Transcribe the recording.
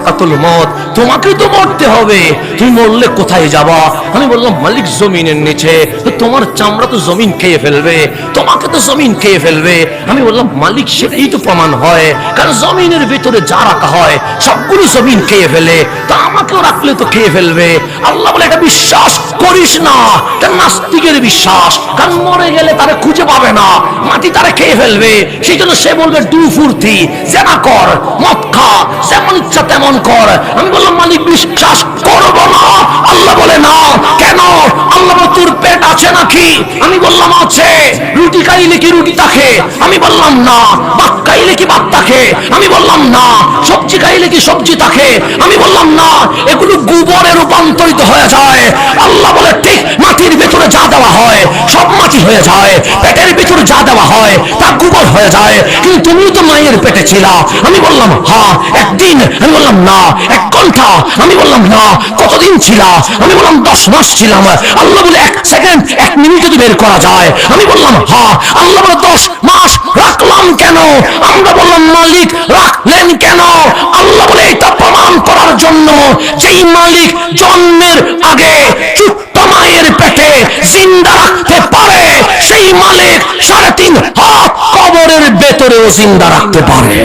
সাকরাতুল মউত, তোমাকে তো মরতে হবে, তুমি মরলে কোথায় যাবা? আমি বললাম মালিক জমিনের নিচে। তো তোমার চামড়া তো জমিন খেয়ে ফেলবে, তোমাকে তো জমিন খেয়ে ফেলবে। আমি বললাম মালিক সেটাই তো প্রমাণ হয়, কারণ জমিনের ভিতরে যা রাখা হয় সবগুলো জমিন খেয়ে ফেলে, তা আমাকেও রাখলে তো খেয়ে ফেলবে। আল্লাহ বলে এটা বিশ্বাস করিস না, এটা নাস্তিকের বিশ্বাস, কারণ মরে গেলে তারা খুঁজে পাবে না, মাটি তারা খেয়ে ফেলবে। সেই জন্য সে বলবে ডু ফুর্তি, জেনা কর, মদ খা, যেমন ইচ্ছা তেমন কর। আমি বললাম মালিক বিশ্বাস করব না। আল্লাহ বলে না। কেন? আল্লাহ বলে তোর পেট আছে নাকি? আমি বললাম আছে। রুটি খাইলে কি রুটি থাকে? আমি বললাম না। ভাত খাইলে কি ভাত থাকে? আমি বললাম না। সবজি খাইলে কি সবজি থাকে? আমি বললাম না। এগুলো গোবরে রূপান্তরিত হয়ে যায়। আল্লাহ বলে ঠিক মাটির ভেতরে যা দেওয়া হয় সব মাটি হয়ে যায়, পেটের ভিতরে যা দেওয়া হয় তা গোবর হয়ে যায়। কিন্তু তুমি তো মায়ের পেটে ছিলা। আমি বললাম হ্যাঁ একদিন। আমি বললাম না। 1 ঘন্টা? আমি বললাম না। কতদিন ছিলা? আমি বললাম 10 মাস ছিলাম। আল্লাহ বলে 1 সেকেন্ড 1 মিনিট যদি বের করা যায়? আমি বললাম হ্যাঁ। আল্লাহ বলে 10 মাস রাখলাম কেন? আমরা বললাম মালিক রাখলেন কেন? আল্লাহ বলে এটা প্রমাণ করার জন্য যেই মালিক জন্মের আগে ছোট্ট মায়ের পেটে জিন্দা রাখতে পারে, সেই মালিক 3.5 হাত কবরের ভেতরেও জিন্দা রাখতে পারে।